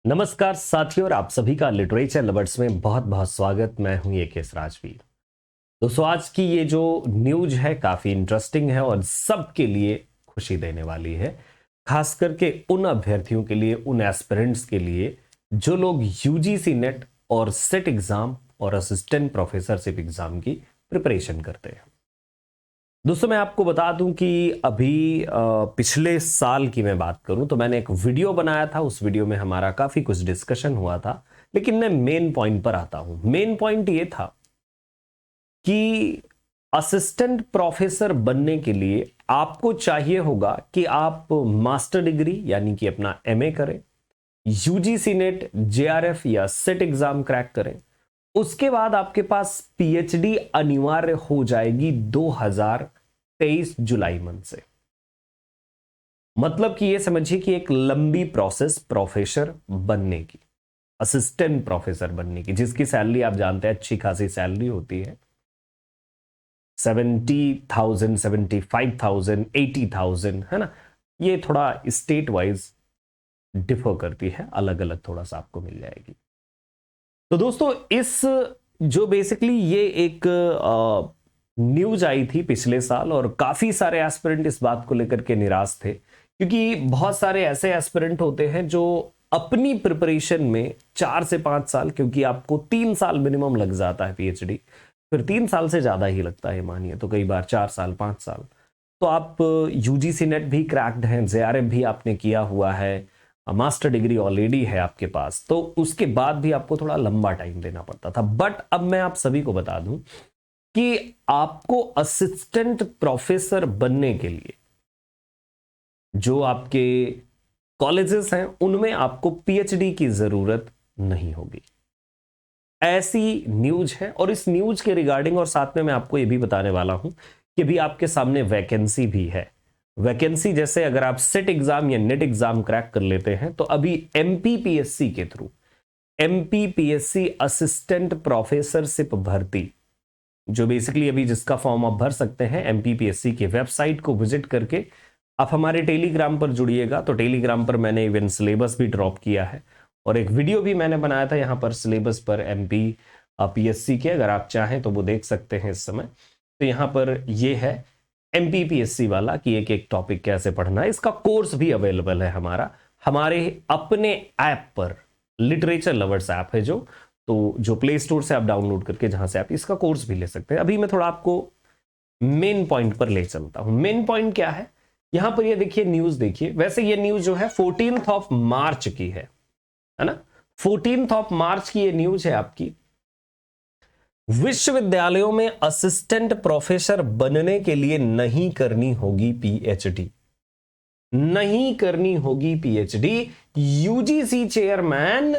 नमस्कार साथियों और आप सभी का लिटरेचर लवर्स में बहुत बहुत स्वागत। मैं हूं एकेएस राजवीर। दोस्तों, आज की ये जो न्यूज है काफी इंटरेस्टिंग है और सबके लिए खुशी देने वाली है, खास करके उन अभ्यर्थियों के लिए, उन एस्पिरेंट्स के लिए जो लोग यूजीसी नेट और सेट एग्जाम और असिस्टेंट प्रोफेसरशिप एग्जाम की प्रिपरेशन करते हैं। दोस्तों, मैं आपको बता दूं कि अभी पिछले साल की मैं बात करूं तो मैंने एक वीडियो बनाया था। उस वीडियो में हमारा काफी कुछ डिस्कशन हुआ था, लेकिन मैं मेन पॉइंट पर आता हूं। मेन पॉइंट ये था कि असिस्टेंट प्रोफेसर बनने के लिए आपको चाहिए होगा कि आप मास्टर डिग्री यानी कि अपना एमए करें, यूजीसी नेट, जेआरएफ या सेट एग्जाम क्रैक करें। उसके बाद आपके पास पीएचडी अनिवार्य हो जाएगी 2023 जुलाई मंथ से। मतलब कि ये समझिए कि एक लंबी प्रोसेस प्रोफेसर बनने की, असिस्टेंट प्रोफेसर बनने की, जिसकी सैलरी आप जानते हैं अच्छी खासी सैलरी होती है, 70,000, 75,000, 80,000, है ना। ये थोड़ा स्टेट वाइज डिफर करती है, अलग अलग थोड़ा सा आपको मिल जाएगी। तो दोस्तों, इस जो बेसिकली ये एक न्यूज आई थी पिछले साल और काफी सारे एस्पिरेंट इस बात को लेकर के निराश थे, क्योंकि बहुत सारे ऐसे एस्पिरेंट होते हैं जो अपनी प्रिपरेशन में 4 से 5 साल, क्योंकि आपको 3 साल मिनिमम लग जाता है पीएचडी, फिर 3 साल से ज्यादा ही लगता है मानिए, तो कई बार 4 साल 5 साल। तो आप यूजीसी नेट भी क्रैक्ड हैं, जेआरएफ भी आपने किया हुआ है, मास्टर डिग्री ऑलरेडी है आपके पास, तो उसके बाद भी आपको थोड़ा लंबा टाइम देना पड़ता था। बट अब मैं आप सभी को बता दूं कि आपको असिस्टेंट प्रोफेसर बनने के लिए जो आपके कॉलेजेस हैं उनमें आपको पीएचडी की जरूरत नहीं होगी, ऐसी न्यूज है। और इस न्यूज के रिगार्डिंग और साथ में मैं आपको यह भी बताने वाला हूं कि भी आपके सामने वैकेंसी भी है। वैकेंसी जैसे अगर आप सेट एग्जाम या नेट एग्जाम क्रैक कर लेते हैं तो अभी एमपीपीएससी के थ्रू, एमपीपीएससी असिस्टेंट प्रोफेसरशिप भर्ती, जो बेसिकली अभी जिसका फॉर्म आप भर सकते हैं एमपीपीएससी की वेबसाइट को विजिट करके। आप हमारे टेलीग्राम पर जुड़िएगा, तो टेलीग्राम पर मैंने इवन सिलेबस भी ड्रॉप किया है और एक वीडियो भी मैंने बनाया था यहां पर सिलेबस पर एमपीपीएससी के, अगर आप चाहें तो वो देख सकते हैं इस समय। तो यहां पर ये है एमपीपीएससी वाला कि एक एक टॉपिक कैसे पढ़ना है। इसका कोर्स भी अवेलेबल है हमारे अपने ऐप पर, लिटरेचर लवर्स ऐप है जो प्ले स्टोर से आप डाउनलोड करके, जहां से आप इसका कोर्स भी ले सकते हैं। अभी मैं थोड़ा आपको मेन पॉइंट पर ले चलता हूं। मेन पॉइंट क्या है, यहां पर ये देखिए न्यूज देखिए। वैसे ये न्यूज जो है 14th ऑफ मार्च की है ना, 14th ऑफ मार्च की ये न्यूज है आपकी। विश्वविद्यालयों में असिस्टेंट प्रोफेसर बनने के लिए नहीं करनी होगी पीएचडी, नहीं करनी होगी पीएचडी। यूजीसी चेयरमैन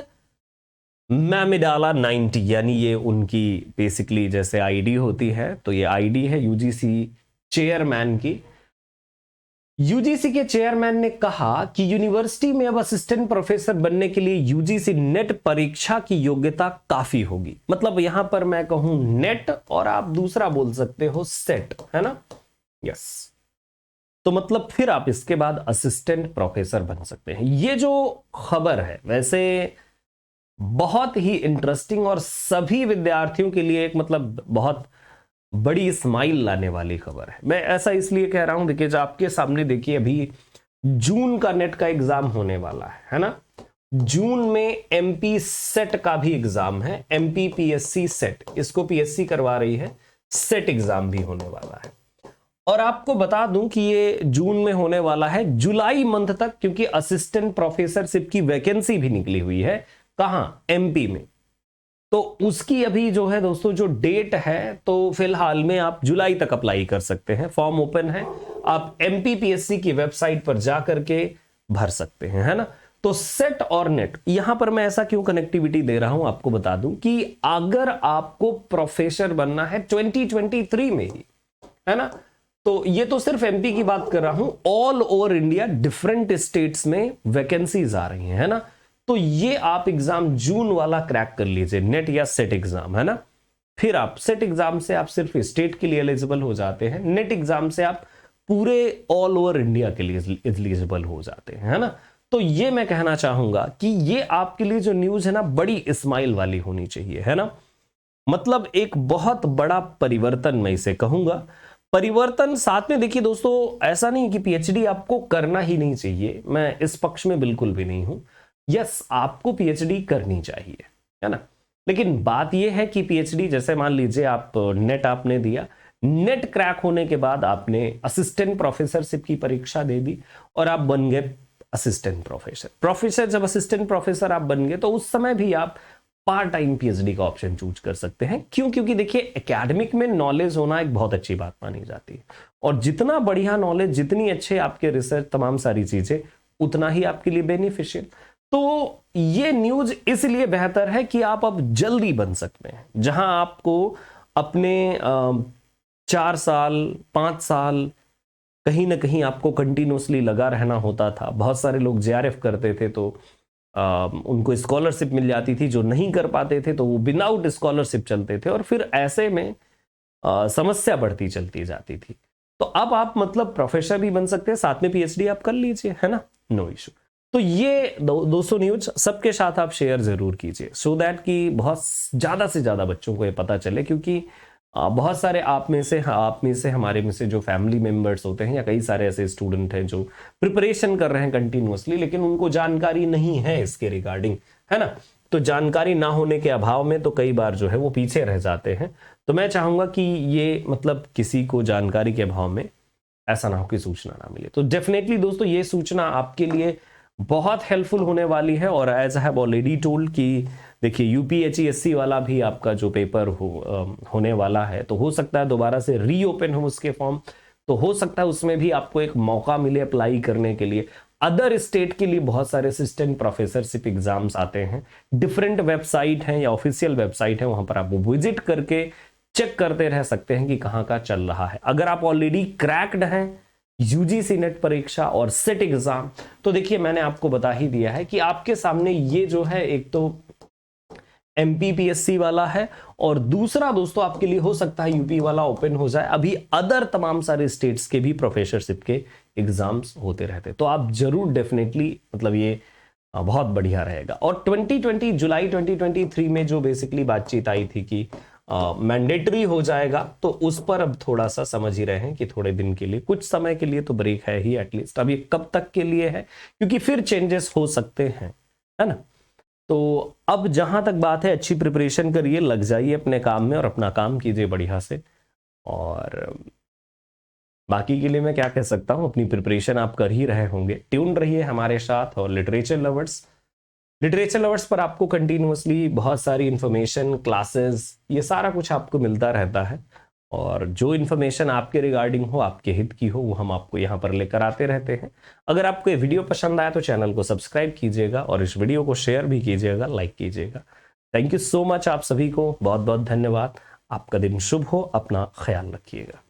मैमिडाला 90, यानी ये उनकी बेसिकली जैसे आईडी होती है, तो ये आईडी है यूजीसी चेयरमैन की। यूजीसी के चेयरमैन ने कहा कि यूनिवर्सिटी में अब असिस्टेंट प्रोफेसर बनने के लिए यूजीसी नेट परीक्षा की योग्यता काफी होगी। मतलब यहां पर मैं कहूं नेट और आप दूसरा बोल सकते हो सेट, है ना। यस, तो मतलब फिर आप इसके बाद असिस्टेंट प्रोफेसर बन सकते हैं। ये जो खबर है वैसे बहुत ही इंटरेस्टिंग और सभी विद्यार्थियों के लिए एक मतलब बहुत बड़ी स्माइल लाने वाली खबर है। मैं ऐसा इसलिए कह रहा हूं, देखिए जो आपके सामने देखिए अभी जून का नेट का एग्जाम होने वाला है ना। जून में एमपी सेट का भी एग्जाम है, एमपीपीएससी सेट, इसको पीएससी करवा रही है, सेट एग्जाम भी होने वाला है। और आपको बता दूं कि ये जून में होने वाला है जुलाई मंथ तक, क्योंकि असिस्टेंट प्रोफेसरशिप की वैकेंसी भी निकली हुई है। कहां? एमपी में। तो उसकी अभी जो है दोस्तों जो डेट है, तो फिलहाल में आप जुलाई तक अप्लाई कर सकते हैं। फॉर्म ओपन है, आप एमपीपीएससी की वेबसाइट पर जा करके भर सकते हैं, है ना। तो सेट और नेट, यहां पर मैं ऐसा क्यों कनेक्टिविटी दे रहा हूं आपको बता दूं कि अगर आपको प्रोफेसर बनना है 2023 में ही, है ना, तो ये तो सिर्फ एमपी की बात कर रहा हूं, all over India different states में वैकेंसीज आ रही हैं, है ना। तो ये आप एग्जाम जून वाला क्रैक कर लीजिए, नेट या सेट एग्जाम, है ना। फिर आप सेट एग्जाम से आप सिर्फ स्टेट के लिए एलिजिबल हो जाते हैं, नेट एग्जाम से आप पूरे ऑल ओवर इंडिया के लिए एलिजिबल हो जाते हैं, है ना। तो ये मैं कहना चाहूंगा कि ये आपके लिए जो न्यूज है ना, बड़ी स्माइल वाली होनी चाहिए, है ना। मतलब एक बहुत बड़ा परिवर्तन मैं इसे कहूंगा। परिवर्तन साथ में देखिए दोस्तों, ऐसा नहीं कि पीएचडी आपको करना ही नहीं चाहिए, मैं इस पक्ष में बिल्कुल भी नहीं हूं। यस, आपको पीएचडी करनी चाहिए, है ना। लेकिन बात यह है कि पीएचडी, जैसे मान लीजिए आप नेट आपने दिया, नेट क्रैक होने के बाद आपने असिस्टेंट प्रोफेसरशिप की परीक्षा दे दी और आप बन गए असिस्टेंट प्रोफेसर। जब असिस्टेंट प्रोफेसर आप बन गए तो उस समय भी आप पार्ट टाइम पीएचडी का ऑप्शन चूज कर सकते हैं। क्यों? क्योंकि देखिए एकेडमिक में नॉलेज होना एक बहुत अच्छी बात मानी जाती है, और जितना बढ़िया नॉलेज, जितनी अच्छे आपके रिसर्च, तमाम सारी चीजें, उतना ही आपके लिए बेनिफिशियल। तो ये न्यूज इसलिए बेहतर है कि आप अब जल्दी बन सकते हैं। जहां आपको अपने 4 साल 5 साल कहीं ना कहीं आपको कंटिन्यूसली लगा रहना होता था। बहुत सारे लोग जेआरएफ करते थे तो उनको स्कॉलरशिप मिल जाती थी, जो नहीं कर पाते थे तो वो विदाउट स्कॉलरशिप चलते थे, और फिर ऐसे में समस्या बढ़ती चलती जाती थी। तो अब आप मतलब प्रोफेसर भी बन सकते हैं, साथ में पीएचडी आप कर लीजिए, है ना, नो इशू। तो ये 200 न्यूज सबके साथ आप शेयर जरूर कीजिए, सो दैट कि बहुत ज्यादा से ज्यादा बच्चों को ये पता चले। क्योंकि बहुत सारे आप में से हमारे में से जो फैमिली मेंबर्स होते हैं, या कई सारे ऐसे स्टूडेंट हैं जो प्रिपरेशन कर रहे हैं कंटिन्यूअसली, लेकिन उनको जानकारी नहीं है इसके रिगार्डिंग, है ना। तो जानकारी ना होने के अभाव में तो कई बार जो है वो पीछे रह जाते हैं। तो मैं चाहूंगा कि ये मतलब किसी को जानकारी के अभाव में ऐसा ना हो कि सूचना ना मिले। तो डेफिनेटली दोस्तों ये सूचना आपके लिए बहुत हेल्पफुल होने वाली है। और as I have already told कि देखिए यूपीएचईएससी वाला भी आपका जो पेपर होने वाला है, तो हो सकता है दोबारा से रीओपन हो उसके फॉर्म, तो हो सकता है उसमें भी आपको एक मौका मिले अप्लाई करने के लिए। अदर स्टेट के लिए बहुत सारे असिस्टेंट प्रोफेसरशिप एग्जाम्स आते हैं, डिफरेंट वेबसाइट हैं या ऑफिशियल वेबसाइट है, वहां पर आप विजिट करके चेक करते रह सकते हैं कि कहां का चल रहा है। अगर आप ऑलरेडी क्रैक्ड हैं यूजीसी नेट परीक्षा और सेट एग्जाम, तो देखिए मैंने आपको बता ही दिया है कि आपके सामने ये जो है, एक तो एमपीपीएससी वाला है, और दूसरा दोस्तों आपके लिए हो सकता है यूपी वाला ओपन हो जाए। अभी अदर तमाम सारे स्टेट्स के भी प्रोफेसरशिप के एग्जाम्स होते रहते, तो आप जरूर डेफिनेटली मतलब ये बहुत बढ़िया रहेगा। और 2020 जुलाई 2023 में जो बेसिकली बातचीत आई थी कि मैंडेटरी हो जाएगा, तो उस पर अब थोड़ा सा समझ ही रहे हैं कि थोड़े दिन के लिए, कुछ समय के लिए तो ब्रेक है ही एटलीस्ट। अब ये कब तक के लिए है, क्योंकि फिर चेंजेस हो सकते हैं, है ना। तो अब जहां तक बात है, अच्छी प्रिपरेशन करिए, लग जाइए अपने काम में और अपना काम कीजिए बढ़िया से। और बाकी के लिए मैं क्या कह सकता हूं, अपनी प्रिपरेशन आप कर ही रहे होंगे। ट्यून रहिए हमारे साथ। और लिटरेचर लवर्स पर आपको कंटिन्यूअसली बहुत सारी इंफॉर्मेशन, क्लासेस, ये सारा कुछ आपको मिलता रहता है। और जो इन्फॉर्मेशन आपके रिगार्डिंग हो, आपके हित की हो, वो हम आपको यहाँ पर लेकर आते रहते हैं। अगर आपको ये वीडियो पसंद आया तो चैनल को सब्सक्राइब कीजिएगा, और इस वीडियो को शेयर भी कीजिएगा, लाइक कीजिएगा। थैंक यू सो मच आप सभी को, बहुत बहुत धन्यवाद। आपका दिन शुभ हो, अपना ख्याल रखिएगा।